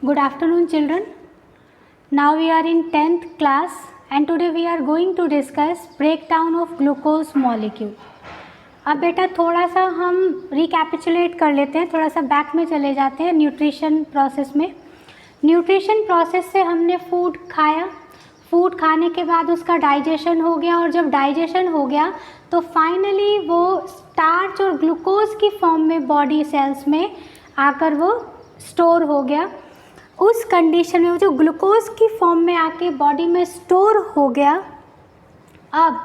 Good afternoon children. Now we are in 10th class and today we are going to discuss breakdown of glucose molecule. अब बेटा थोड़ा सा हम recapitulate कर लेते हैं, थोड़ा सा बैक में चले जाते हैं न्यूट्रिशन प्रोसेस में। न्यूट्रिशन प्रोसेस से हमने फूड खाया, फूड खाने के बाद उसका डाइजेशन हो गया और जब डाइजेशन हो गया तो फाइनली वो स्टार्च और ग्लूकोज की फॉर्म में बॉडी सेल्स में आकर वो स्टोर हो गया। उस कंडीशन में वो जो ग्लूकोज की फॉर्म में आके बॉडी में स्टोर हो गया, अब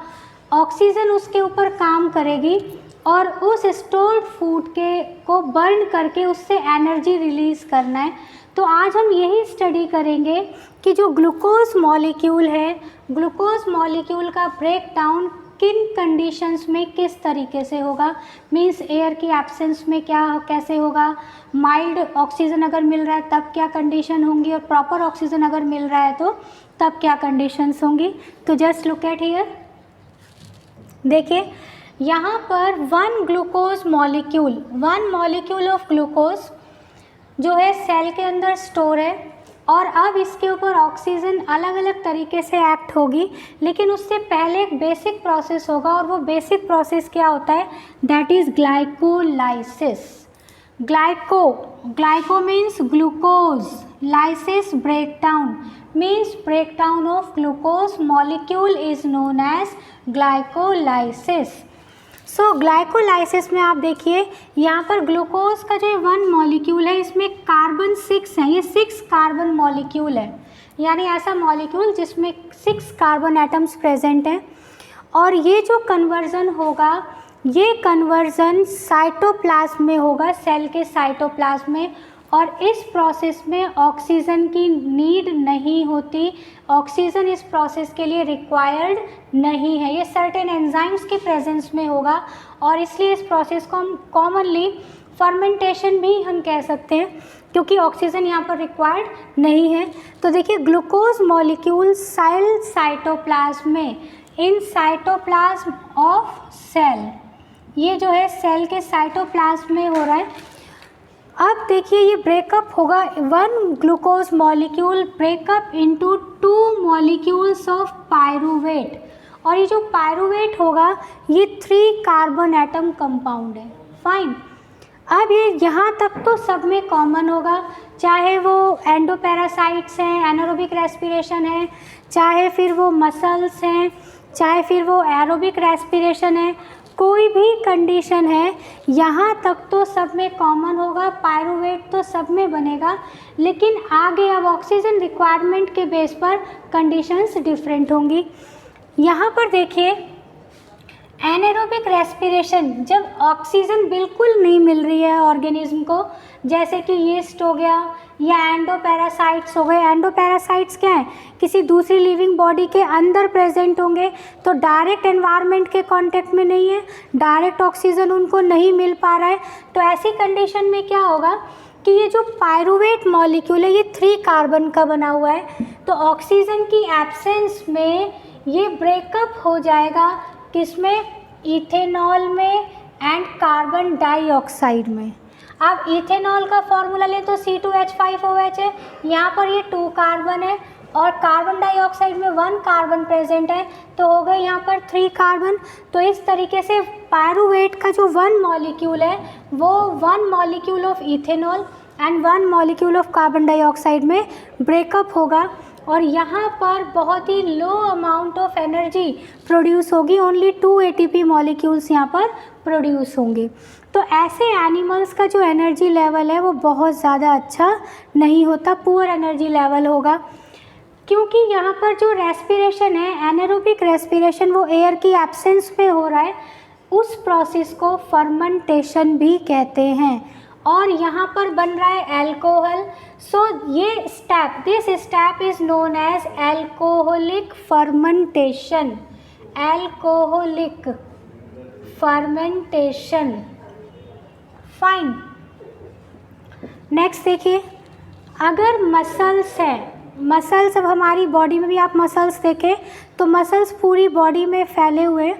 ऑक्सीजन उसके ऊपर काम करेगी और उस स्टोर्ड फूड के को बर्न करके उससे एनर्जी रिलीज़ करना है। तो आज हम यही स्टडी करेंगे कि जो ग्लूकोज मॉलिक्यूल है, ग्लूकोज मॉलिक्यूल का ब्रेक डाउन किन कंडीशंस में किस तरीके से होगा, मींस एयर की एब्सेंस में क्या कैसे होगा, माइल्ड ऑक्सीजन अगर मिल रहा है तब क्या कंडीशन होंगी और प्रॉपर ऑक्सीजन अगर मिल रहा है तो तब क्या कंडीशंस होंगी। तो जस्ट लुक एट हियर, देखिए यहाँ पर वन मॉलिक्यूल ऑफ ग्लूकोज जो है सेल के अंदर स्टोर है और अब इसके ऊपर ऑक्सीजन अलग अलग तरीके से एक्ट होगी, लेकिन उससे पहले एक बेसिक प्रोसेस होगा और वो बेसिक प्रोसेस क्या होता है, that is glycolysis. Glyco means glucose, lysis breakdown means breakdown of glucose molecule is known as glycolysis. So glycolysis में आप देखिए यहाँ पर ग्लूकोज का जो वन मॉलिक्यूल है इसमें कार्बन 6 है, ये 6 कार्बन मॉलिक्यूल है, यानी ऐसा मॉलिक्यूल जिसमें 6 कार्बन एटम्स प्रेजेंट हैं। और ये जो कन्वर्जन होगा, ये कन्वर्जन साइटोप्लाज्म में होगा, सेल के साइटोप्लाज्म में, और इस प्रोसेस में ऑक्सीजन की नीड नहीं होती, ऑक्सीजन इस प्रोसेस के लिए रिक्वायर्ड नहीं है, ये सर्टेन एंजाइम्स के प्रेजेंस में होगा और इसलिए इस प्रोसेस को हम कॉमनली फर्मेंटेशन भी हम कह सकते हैं क्योंकि ऑक्सीजन यहाँ पर रिक्वायर्ड नहीं है। तो देखिए ग्लूकोज मॉलिक्यूल सेल साइटोप्लाज्म में, इन साइटोप्लाज्म ऑफ सेल, ये जो है सेल के साइटोप्लाज्म में हो रहा है। अब देखिए ये ब्रेकअप होगा, one glucose molecule breakup into 2 molecules of pyruvate, और ये जो पायरूवेट होगा ये 3 कार्बन एटम कंपाउंड है। फाइन, अब ये यहाँ तक तो सब में कॉमन होगा, चाहे वो एंडोपैरासाइट्स हैं, एनारोबिक रेस्पिरेशन है, चाहे फिर वो मसल्स हैं, चाहे फिर वो एरोबिक रेस्पिरेशन है, कोई भी कंडीशन है यहाँ तक तो सब में कॉमन होगा, पायरूवेट तो सब में बनेगा, लेकिन आगे अब ऑक्सीजन रिक्वायरमेंट के बेस पर कंडीशंस डिफरेंट होंगी। यहाँ पर देखिए एनारोबिक रेस्पिरेशन, जब ऑक्सीजन बिल्कुल नहीं मिल रही है ऑर्गेनिज्म को, जैसे कि यीस्ट हो गया या एंडोपैरासाइट्स हो गए। एंडोपैरासाइट्स क्या है, किसी दूसरी लिविंग बॉडी के अंदर प्रेजेंट होंगे तो डायरेक्ट एनवायरनमेंट के कांटेक्ट में नहीं है, डायरेक्ट ऑक्सीजन उनको नहीं मिल पा रहा है। तो ऐसी कंडीशन में क्या होगा कि ये जो पायरूवेट मॉलिक्यूल है ये 3 कार्बन का बना हुआ है, तो ऑक्सीजन की एब्सेंस में ये ब्रेकअप हो जाएगा, किसमें, इथेनॉल में एंड कार्बन डाइऑक्साइड में। अब इथेनॉल का फॉर्मूला लें तो C2H5OH है, यहाँ पर ये 2 कार्बन है और कार्बन डाइऑक्साइड में 1 कार्बन प्रेजेंट है, तो हो गए यहाँ पर 3 कार्बन। तो इस तरीके से पायरूवेट का जो 1 मॉलिक्यूल है वो 1 molecule of ethanol and 1 molecule of carbon dioxide में ब्रेकअप होगा और यहाँ पर बहुत ही low amount of energy produce होगी, ओनली 2 ATP मॉलिक्यूल्स यहाँ पर प्रोड्यूस होंगे। तो ऐसे एनिमल्स का जो एनर्जी लेवल है वो बहुत ज़्यादा अच्छा नहीं होता, पुअर एनर्जी लेवल होगा, क्योंकि यहाँ पर जो रेस्पिरेशन है, एनारोबिक रेस्पिरेशन, वो एयर की एब्सेंस में हो रहा है। उस प्रोसेस को फर्मेंटेशन भी कहते हैं और यहाँ पर बन रहा है एल्कोहल। सो ये step, this step is known as alcoholic fermentation, alcoholic fermentation. Fine, next देखिए, अगर मसल्स हैं, मसल्स, अब हमारी बॉडी में भी आप मसल्स देखें तो मसल्स पूरी बॉडी में फैले हुए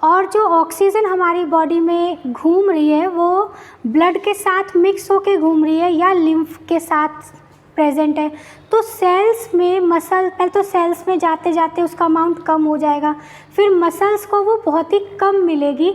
और जो ऑक्सीजन हमारी बॉडी में घूम रही है वो ब्लड के साथ मिक्स होके घूम रही है या लिम्फ के साथ प्रेजेंट है। तो सेल्स में मसल, पहले तो सेल्स में जाते जाते उसका अमाउंट कम हो जाएगा, फिर मसल्स को वो बहुत ही कम मिलेगी।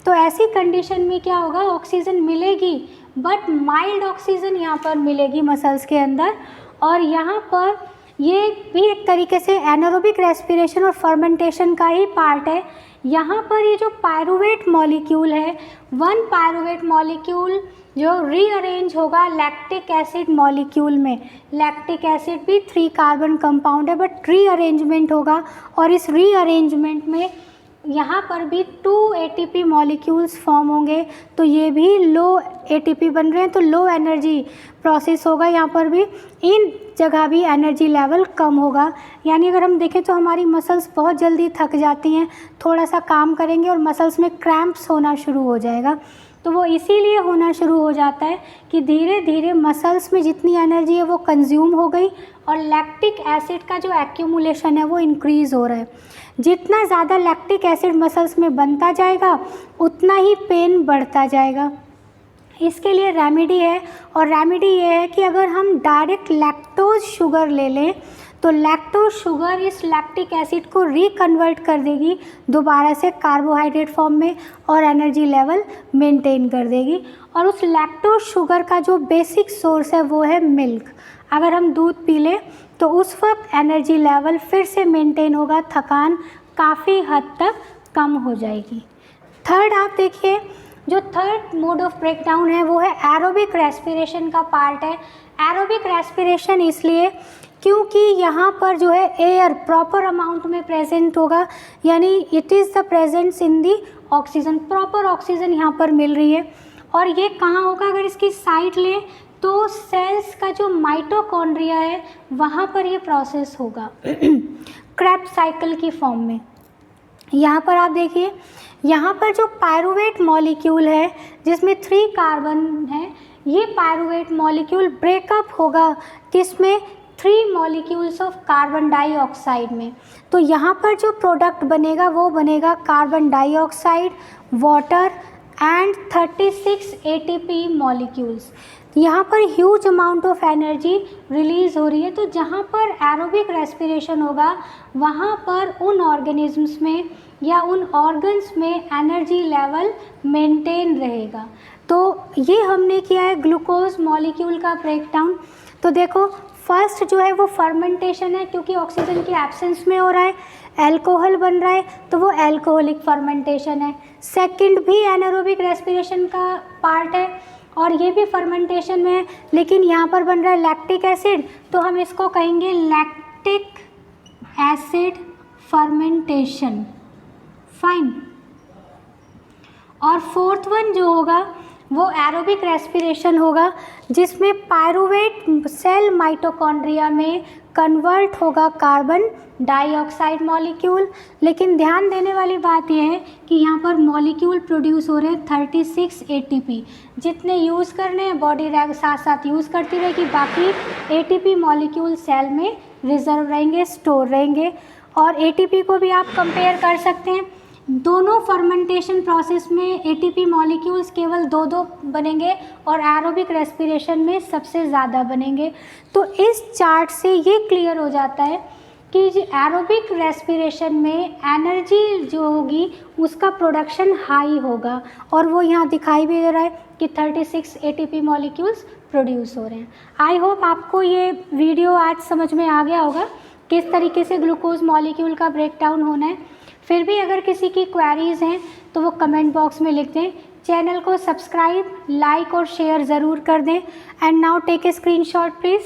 तो ऐसी कंडीशन में क्या होगा, ऑक्सीजन मिलेगी बट माइल्ड ऑक्सीजन यहाँ पर मिलेगी मसल्स के अंदर। और यहाँ पर ये भी एक तरीके से एनारोबिक रेस्पिरेशन और फर्मेंटेशन का ही पार्ट है। यहाँ पर ये जो पायरुवेट मॉलिक्यूल है, वन पायरुवेट मॉलिक्यूल जो रीअरेंज होगा लैक्टिक एसिड मॉलिक्यूल में। लैक्टिक एसिड भी 3 कार्बन कंपाउंड है बट रीअरेंजमेंट होगा, और इस रीअरेंजमेंट में यहाँ पर भी 2 ATP मॉलिक्यूल्स फॉर्म होंगे। तो ये भी लो ATP बन रहे हैं, तो लो एनर्जी प्रोसेस होगा। यहाँ पर भी इन जगह भी एनर्जी लेवल कम होगा। यानी अगर हम देखें तो हमारी मसल्स बहुत जल्दी थक जाती हैं, थोड़ा सा काम करेंगे और मसल्स में क्रैम्प्स होना शुरू हो जाएगा। तो वो इसीलिए होना शुरू हो जाता है कि धीरे धीरे मसल्स में जितनी एनर्जी है वो कंज्यूम हो गई और लैक्टिक एसिड का जो एक्यूमुलेशन है वो इंक्रीज़ हो रहा है। जितना ज़्यादा लैक्टिक एसिड मसल्स में बनता जाएगा उतना ही पेन बढ़ता जाएगा। इसके लिए रेमेडी है, और रेमेडी ये है कि अगर हम डायरेक्ट लैक्टोज शुगर ले लें तो लैक्टोज शुगर इस लैक्टिक एसिड को रिकन्वर्ट कर देगी दोबारा से कार्बोहाइड्रेट फॉर्म में और एनर्जी लेवल मेंटेन कर देगी। और उस लैक्टोज शुगर का जो बेसिक सोर्स है वो है मिल्क। अगर हम दूध पी लें तो उस वक्त एनर्जी लेवल फिर से मेंटेन होगा, थकान काफ़ी हद तक कम हो जाएगी। थर्ड आप देखिए, जो थर्ड मोड ऑफ ब्रेकडाउन है वो है एरोबिक रेस्पिरेशन का पार्ट है। एरोबिक रेस्पिरेशन इसलिए क्योंकि यहाँ पर जो है एयर प्रॉपर अमाउंट में प्रेजेंट होगा, यानी it is the presence in the oxygen, proper oxygen यहाँ पर मिल रही है। और ये कहाँ होगा, अगर इसकी साइड लें तो सेल्स का जो माइटोकॉन्ड्रिया है वहाँ पर ये प्रोसेस होगा क्रेब्स साइकिल की फॉर्म में। यहाँ पर आप देखिए, यहाँ पर जो पायरुवेट मॉलिक्यूल है जिसमें 3 कार्बन है, ये पायरुवेट मॉलिक्यूल ब्रेकअप होगा किसमें, 3 मॉलिक्यूल्स ऑफ कार्बन डाइऑक्साइड में। तो यहाँ पर जो प्रोडक्ट बनेगा वो बनेगा carbon dioxide, water and 36 ATP molecules. यहाँ पर huge amount of energy release हो रही है। तो जहाँ पर एरोबिक रेस्पिरेशन होगा वहाँ पर उन ऑर्गेनिजम्स में या उन ऑर्गन्स में एनर्जी लेवल मेंटेन रहेगा। तो ये हमने किया है ग्लूकोज मॉलिक्यूल का ब्रेकडाउन। तो देखो, फर्स्ट जो है वो फर्मेंटेशन है, क्योंकि ऑक्सीजन की एब्सेंस में हो रहा है, अल्कोहल बन रहा है तो वो अल्कोहलिक फर्मेंटेशन है। सेकंड भी एनारोबिक रेस्पिरेशन का पार्ट है और ये भी फर्मेंटेशन में है, लेकिन यहाँ पर बन रहा है लैक्टिक एसिड, तो हम इसको कहेंगे लैक्टिक एसिड फर्मेंटेशन। फाइन। और फोर्थ वन जो होगा वो एरोबिक रेस्पिरेशन होगा, जिसमें पायरुवेट सेल माइटोकॉन्ड्रिया में कन्वर्ट होगा कार्बन डाइऑक्साइड मॉलिक्यूल। लेकिन ध्यान देने वाली बात यह है कि यहाँ पर मॉलिक्यूल प्रोड्यूस हो रहे हैं 36 ATP। जितने यूज़ करने हैं बॉडी साथ साथ यूज़ करती रहेगी, बाकी ATP मॉलिक्यूल सेल में रिजर्व रहेंगे, स्टोर रहेंगे। और ATP को भी आप कंपेयर कर सकते हैं, दोनों फर्मेंटेशन प्रोसेस में ATP मॉलिक्यूल्स केवल 2-2 बनेंगे और एरोबिक रेस्पिरेशन में सबसे ज़्यादा बनेंगे। तो इस चार्ट से ये क्लियर हो जाता है कि एरोबिक रेस्पिरेशन में एनर्जी जो होगी उसका प्रोडक्शन हाई होगा, और वो यहाँ दिखाई भी दे रहा है कि 36 ATP मॉलिक्यूल्स प्रोड्यूस हो रहे हैं। आई होप आपको ये वीडियो आज समझ में आ गया होगा किस तरीके से ग्लूकोज मॉलिक्यूल का ब्रेकडाउन होना है। फिर भी अगर किसी की क्वेरीज़ हैं तो वो कमेंट बॉक्स में लिख दें। चैनल को सब्सक्राइब, लाइक और शेयर ज़रूर कर दें। And now take a screenshot please.